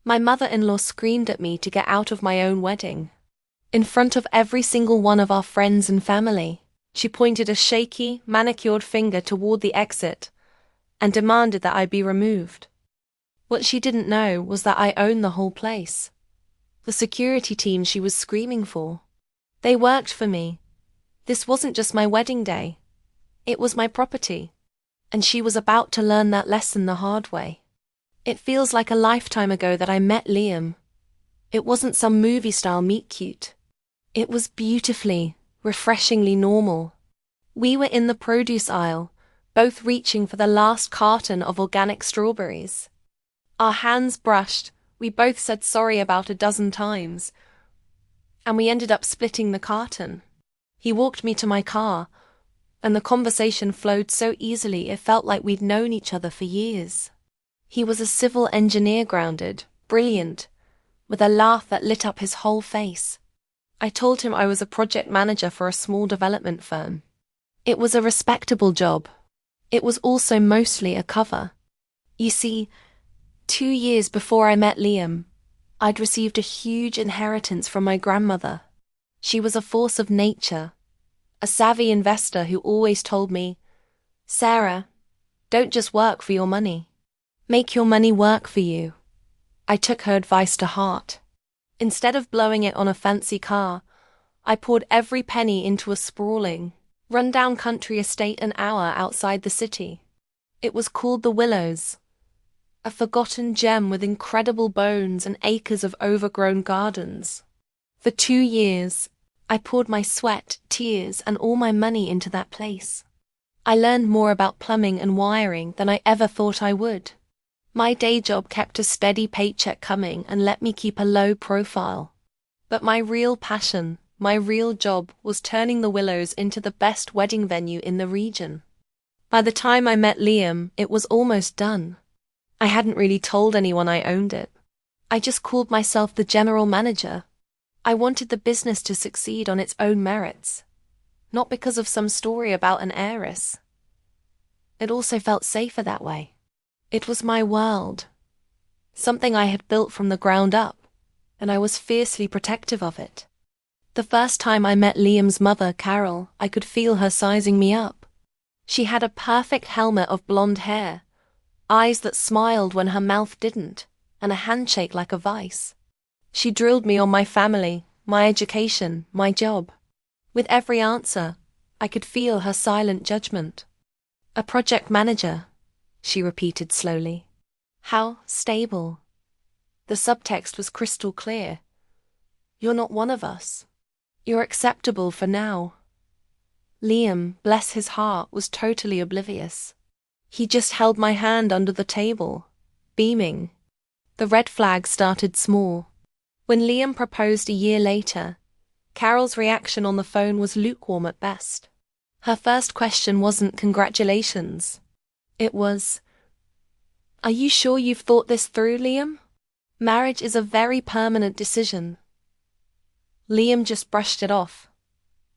My mother-in-law screamed at me to get out of my own wedding. In front of every single one of our friends and family, she pointed a shaky, manicured finger toward the exit and demanded that I be removed. What she didn't know was that I owned the whole place. The security team she was screaming for. They worked for me. This wasn't just my wedding day. It was my property. And she was about to learn that lesson the hard way. It feels like a lifetime ago that I met Liam. It wasn't some movie-style meet-cute. It was beautifully, refreshingly normal. We were in the produce aisle, both reaching for the last carton of organic strawberries. Our hands brushed, we both said sorry about a dozen times, and we ended up splitting the carton. He walked me to my car, and the conversation flowed so easily it felt like we'd known each other for years. He was a civil engineer, grounded, brilliant, with a laugh that lit up his whole face. I told him I was a project manager for a small development firm. It was a respectable job. It was also mostly a cover. You see, 2 years before I met Liam, I'd received a huge inheritance from my grandmother. She was a force of nature, a savvy investor who always told me, "Sarah, don't just work for your money. Make your money work for you." I took her advice to heart. Instead of blowing it on a fancy car, I poured every penny into a sprawling, run-down country estate an hour outside the city. It was called The Willows, a forgotten gem with incredible bones and acres of overgrown gardens. For 2 years, I poured my sweat, tears, and all my money into that place. I learned more about plumbing and wiring than I ever thought I would. My day job kept a steady paycheck coming and let me keep a low profile. But my real passion, my real job, was turning the Willows into the best wedding venue in the region. By the time I met Liam, it was almost done. I hadn't really told anyone I owned it. I just called myself the general manager. I wanted the business to succeed on its own merits, not because of some story about an heiress. It also felt safer that way. It was my world, something I had built from the ground up, and I was fiercely protective of it. The first time I met Liam's mother, Carol, I could feel her sizing me up. She had a perfect helmet of blonde hair, eyes that smiled when her mouth didn't, and a handshake like a vice. She drilled me on my family, my education, my job. With every answer, I could feel her silent judgment. "A project manager," she repeated slowly. "How stable." The subtext was crystal clear. "You're not one of us. You're acceptable for now." Liam, bless his heart, was totally oblivious. He just held my hand under the table, beaming. The red flag started small. When Liam proposed a year later, Carol's reaction on the phone was lukewarm at best. Her first question wasn't congratulations. It was, "Are you sure you've thought this through, Liam? Marriage is a very permanent decision." Liam just brushed it off.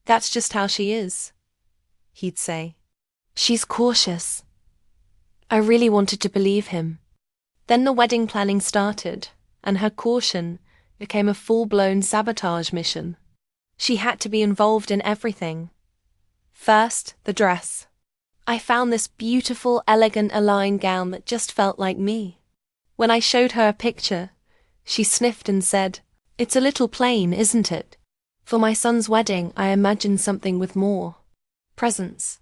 "That's just how she is," he'd say. "She's cautious." I really wanted to believe him. Then the wedding planning started, and her caution became a full-blown sabotage mission. She had to be involved in everything. First, the dress. I found this beautiful, elegant Align gown that just felt like me. When I showed her a picture, she sniffed and said, "It's a little plain, isn't it? For my son's wedding, I imagined something with more presents."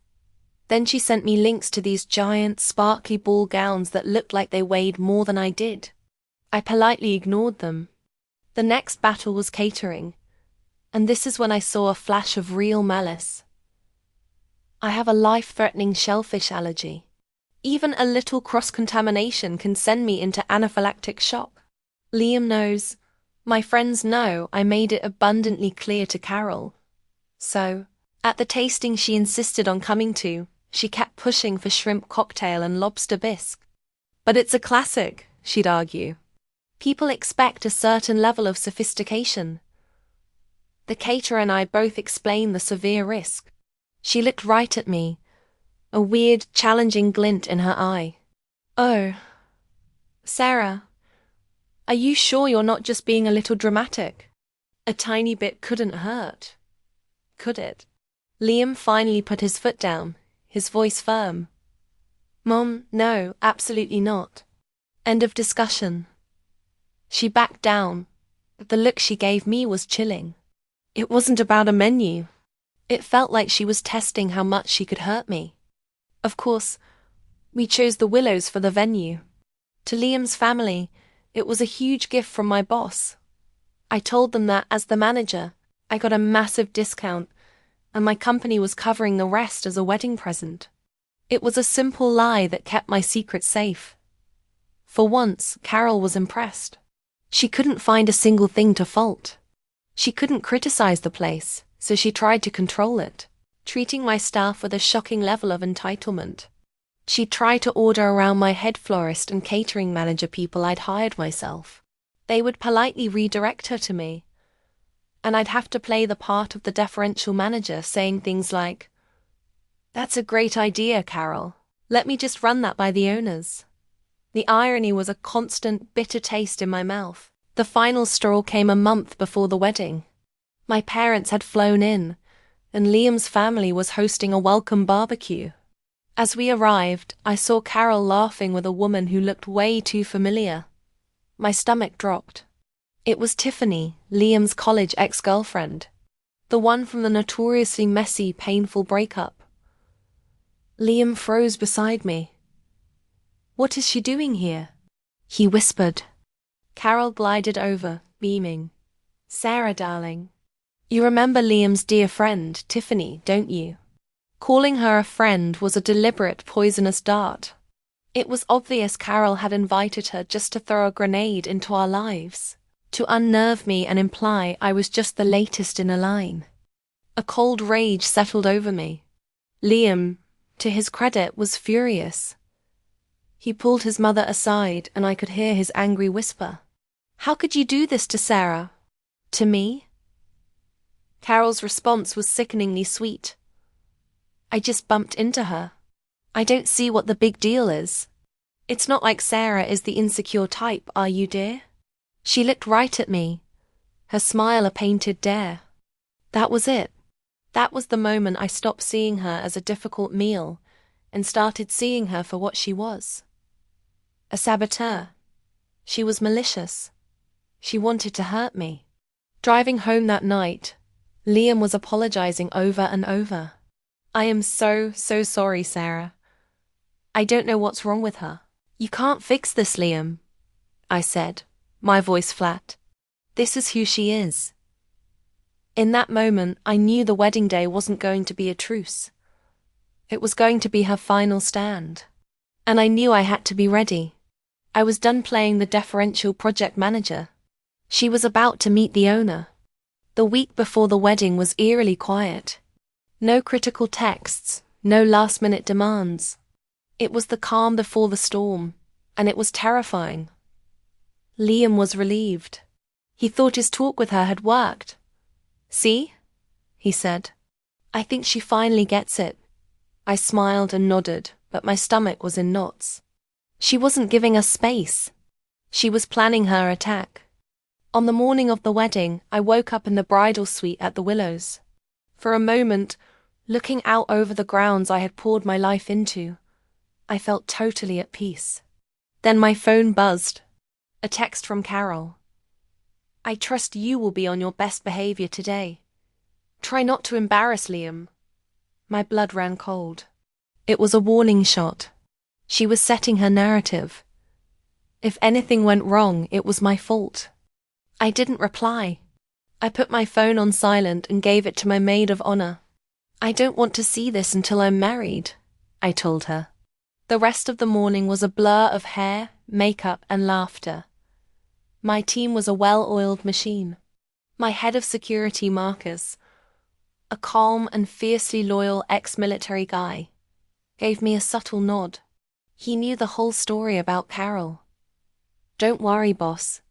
Then she sent me links to these giant, sparkly ball gowns that looked like they weighed more than I did. I politely ignored them. The next battle was catering, and this is when I saw a flash of real malice. I have a life-threatening shellfish allergy. Even a little cross-contamination can send me into anaphylactic shock. Liam knows, my friends know, I made it abundantly clear to Carol. So, at the tasting she insisted on coming to, she kept pushing for shrimp cocktail and lobster bisque. "But it's a classic," she'd argue. "People expect a certain level of sophistication." The caterer and I both explained the severe risk. She looked right at me, a weird, challenging glint in her eye. "Oh, Sarah, Are you sure you're not just being a little dramatic? A tiny bit couldn't hurt, could it? Liam finally put his foot down, his voice firm. Mom, no, absolutely not. End of discussion. She backed down, but the look she gave me was chilling. It wasn't about a menu. It felt like she was testing how much she could hurt me. Of course, we chose the Willows for the venue. To Liam's family, it was a huge gift from my boss. I told them that as the manager, I got a massive discount, and my company was covering the rest as a wedding present. It was a simple lie that kept my secret safe. For once, Carol was impressed. She couldn't find a single thing to fault. She couldn't criticize the place, so she tried to control it, treating my staff with a shocking level of entitlement. She'd try to order around my head florist and catering manager people I'd hired myself. They would politely redirect her to me, and I'd have to play the part of the deferential manager, saying things like, "That's a great idea, Carol. Let me just run that by the owners." The irony was a constant, bitter taste in my mouth. The final straw came a month before the wedding. My parents had flown in, and Liam's family was hosting a welcome barbecue. As we arrived, I saw Carol laughing with a woman who looked way too familiar. My stomach dropped. It was Tiffany, Liam's college ex-girlfriend, the one from the notoriously messy, painful breakup. Liam froze beside me. "What is she doing here?" he whispered. Carol glided over, beaming. "Sarah, darling. You remember Liam's dear friend, Tiffany, don't you?" Calling her a friend was a deliberate, poisonous dart. It was obvious Carol had invited her just to throw a grenade into our lives, to unnerve me and imply I was just the latest in a line. A cold rage settled over me. Liam, to his credit, was furious. He pulled his mother aside, and I could hear his angry whisper. "How could you do this to Sarah? To me?" Carol's response was sickeningly sweet. "I just bumped into her. I don't see what the big deal is. It's not like Sarah is the insecure type, are you, dear?" She looked right at me, her smile a painted dare. That was it. That was the moment I stopped seeing her as a difficult meal and started seeing her for what she was. A saboteur. She was malicious. She wanted to hurt me. Driving home that night, Liam was apologizing over and over. "I am so sorry, Sarah. I don't know what's wrong with her." "You can't fix this, Liam," I said, my voice flat. "This is who she is." In that moment, I knew the wedding day wasn't going to be a truce. It was going to be her final stand. And I knew I had to be ready. I was done playing the deferential project manager. She was about to meet the owner. The week before the wedding was eerily quiet. No critical texts, no last-minute demands. It was the calm before the storm, and it was terrifying. Liam was relieved. He thought his talk with her had worked. "See?" he said. "I think she finally gets it." I smiled and nodded, but my stomach was in knots. She wasn't giving us space. She was planning her attack. On the morning of the wedding, I woke up in the bridal suite at the Willows. For a moment, looking out over the grounds I had poured my life into, I felt totally at peace. Then my phone buzzed. A text from Carol. "I trust you will be on your best behavior today. Try not to embarrass Liam." My blood ran cold. It was a warning shot. She was setting her narrative. If anything went wrong, it was my fault. I didn't reply. I put my phone on silent and gave it to my maid of honor. "I don't want to see this until I'm married," I told her. The rest of the morning was a blur of hair, makeup, and laughter. My team was a well-oiled machine. My head of security, Marcus, a calm and fiercely loyal ex-military guy, gave me a subtle nod. He knew the whole story about Carol. "Don't worry, boss,"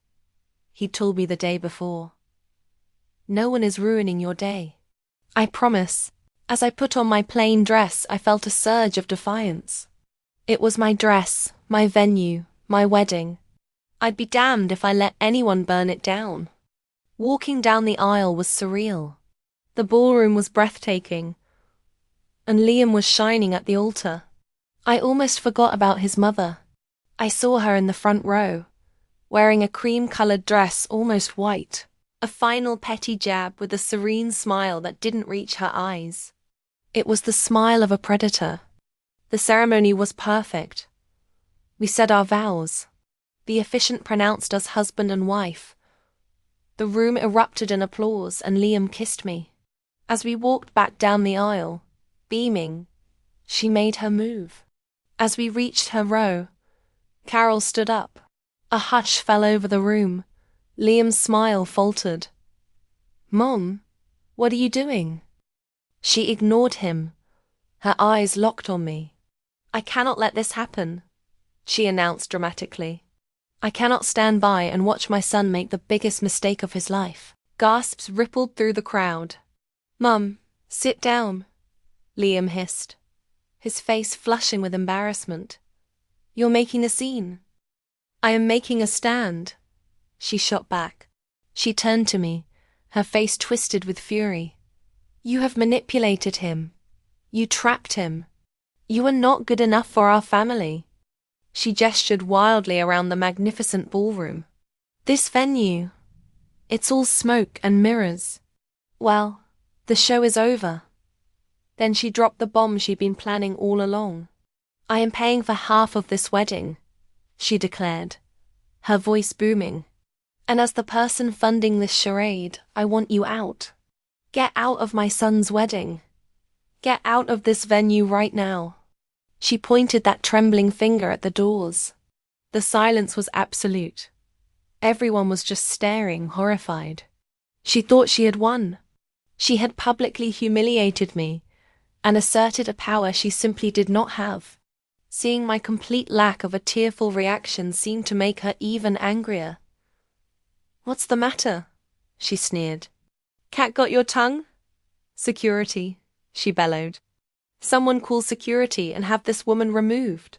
he'd told me the day before. "No one is ruining your day. I promise." As I put on my plain dress, I felt a surge of defiance. It was my dress, my venue, my wedding. I'd be damned if I let anyone burn it down. Walking down the aisle was surreal. The ballroom was breathtaking, and Liam was shining at the altar. I almost forgot about his mother. I saw her in the front row, wearing a cream-colored dress almost white, a final petty jab with a serene smile that didn't reach her eyes. It was the smile of a predator. The ceremony was perfect. We said our vows. The officiant pronounced us husband and wife. The room erupted in applause, and Liam kissed me. As we walked back down the aisle, beaming, she made her move. As we reached her row, Carol stood up. A hush fell over the room. Liam's smile faltered. "Mom, what are you doing?" She ignored him, her eyes locked on me. "I cannot let this happen," she announced dramatically. "I cannot stand by and watch my son make the biggest mistake of his life." Gasps rippled through the crowd. "Mum, sit down," Liam hissed, his face flushing with embarrassment. "You're making a scene." "I am making a stand," she shot back. She turned to me, her face twisted with fury. "You have manipulated him. You trapped him. You are not good enough for our family." She gestured wildly around the magnificent ballroom. "This venue, it's all smoke and mirrors. Well, the show is over." Then she dropped the bomb she'd been planning all along. "I am paying for half of this wedding," she declared, her voice booming. "And as the person funding this charade, I want you out. Get out of my son's wedding. Get out of this venue right now." She pointed that trembling finger at the doors. The silence was absolute. Everyone was just staring, horrified. She thought she had won. She had publicly humiliated me and asserted a power she simply did not have. Seeing my complete lack of a tearful reaction seemed to make her even angrier. "What's the matter?" she sneered. "Cat got your tongue?" "Security," she bellowed. "Someone call security and have this woman removed."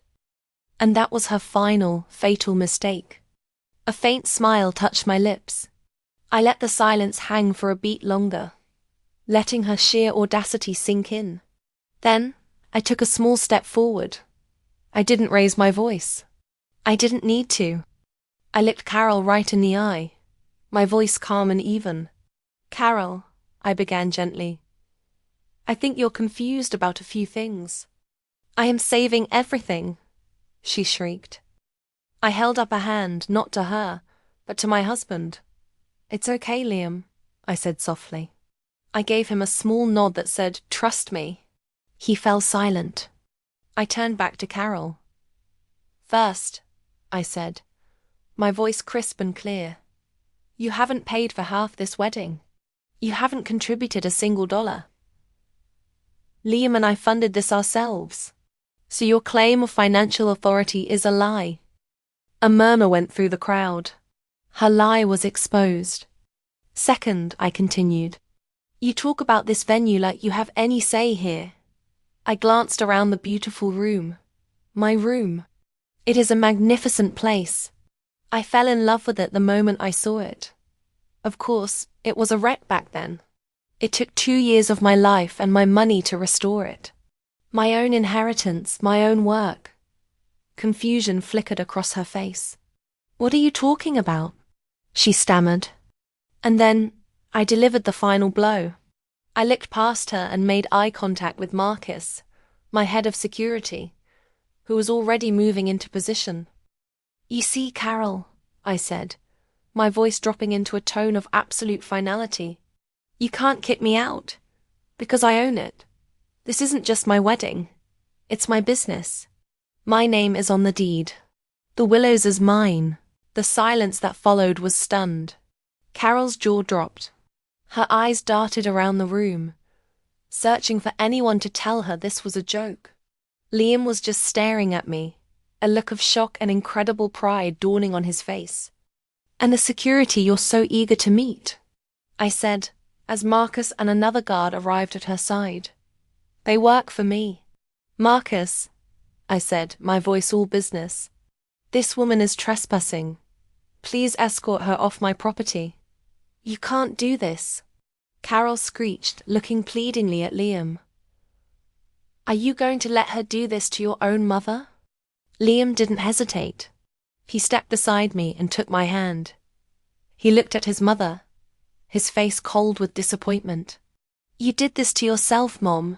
And that was her final, fatal mistake. A faint smile touched my lips. I let the silence hang for a beat longer, letting her sheer audacity sink in. Then, I took a small step forward. I didn't raise my voice. I didn't need to. I looked Carol right in the eye, my voice calm and even. "Carol," I began gently, "I think you're confused about a few things." "I am saving everything," she shrieked. I held up a hand, not to her, but to my husband. "It's okay, Liam," I said softly. I gave him a small nod that said, "Trust me." He fell silent. I turned back to Carol. "First," I said, my voice crisp and clear, "you haven't paid for half this wedding. You haven't contributed a single dollar. Liam and I funded this ourselves. So your claim of financial authority is a lie." A murmur went through the crowd. Her lie was exposed. "Second," I continued, "you talk about this venue like you have any say here." I glanced around the beautiful room. My room. It is a magnificent place. I fell in love with it the moment I saw it. Of course, it was a wreck back then. It took 2 years of my life and my money to restore it. My own inheritance, my own work. Confusion flickered across her face. "What are you talking about?" she stammered. And then, I delivered the final blow. I looked past her and made eye contact with Marcus, my head of security, who was already moving into position. "You see, Carol," I said, my voice dropping into a tone of absolute finality, "you can't kick me out, because I own it. This isn't just my wedding. It's my business. My name is on the deed. The Willows is mine." The silence that followed was stunned. Carol's jaw dropped. Her eyes darted around the room, searching for anyone to tell her this was a joke. Liam was just staring at me, a look of shock and incredible pride dawning on his face. "And the security you're so eager to meet," I said, as Marcus and another guard arrived at her side. "They work for me." "Marcus," I said, my voice all business, "this woman is trespassing. Please escort her off my property. You can't do this, Carol screeched, looking pleadingly at Liam. Are you going to let her do this to your own mother? Liam didn't hesitate. He stepped beside me and took my hand. He looked at his mother, his face cold with disappointment. You did this to yourself, Mom,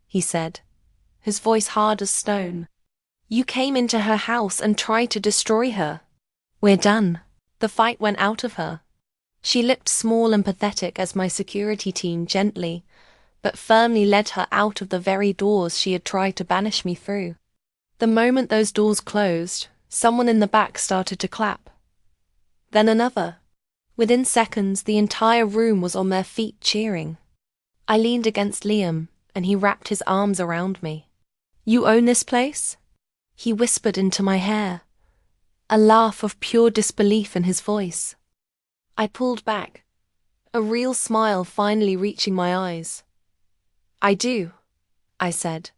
he said, his voice hard as stone. You came into her house and tried to destroy her. We're done. The fight went out of her. She looked small and pathetic as my security team gently, but firmly led her out of the very doors she had tried to banish me through. The moment those doors closed, someone in the back started to clap. Then another. Within seconds, the entire room was on their feet cheering. I leaned against Liam, and he wrapped his arms around me. You own this place? He whispered into my hair, a laugh of pure disbelief in his voice. I pulled back, a real smile finally reaching my eyes. I do, I said.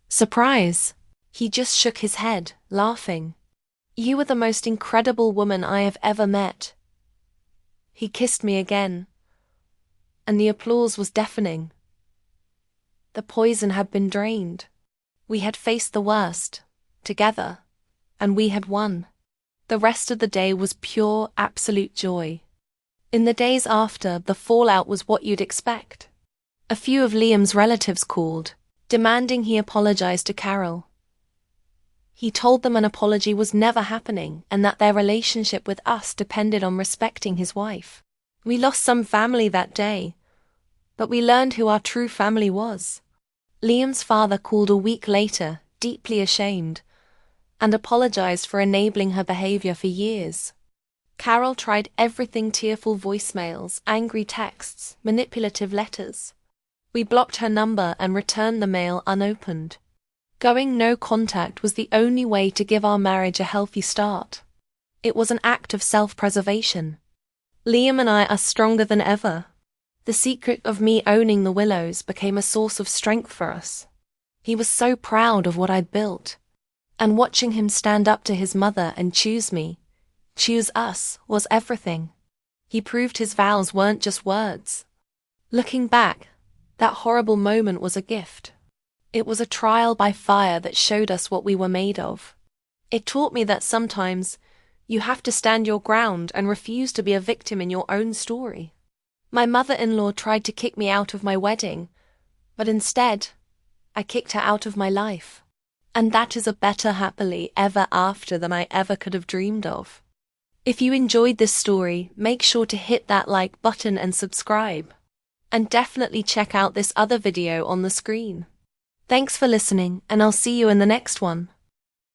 Surprise. He just shook his head, laughing. You are the most incredible woman I have ever met. He kissed me again, and the applause was deafening. The poison had been drained. We had faced the worst, together, and we had won. The rest of the day was pure, absolute joy. In the days after, the fallout was what you'd expect. A few of Liam's relatives called, demanding he apologize to Carol. He told them an apology was never happening and that their relationship with us depended on respecting his wife. We lost some family that day, but we learned who our true family was. Liam's father called a week later, deeply ashamed, and apologized for enabling her behavior for years. Carol tried everything: tearful voicemails, angry texts, manipulative letters. We blocked her number and returned the mail unopened. Going no contact was the only way to give our marriage a healthy start. It was an act of self-preservation. Liam and I are stronger than ever. The secret of me owning the Willows became a source of strength for us. He was so proud of what I'd built. And watching him stand up to his mother and choose me, choose us, was everything. He proved his vows weren't just words. Looking back, that horrible moment was a gift. It was a trial by fire that showed us what we were made of. It taught me that sometimes you have to stand your ground and refuse to be a victim in your own story. My mother-in-law tried to kick me out of my wedding, but instead, I kicked her out of my life. And that is a better happily ever after than I ever could have dreamed of. If you enjoyed this story, make sure to hit that like button and subscribe. And definitely check out this other video on the screen. Thanks for listening, and I'll see you in the next one.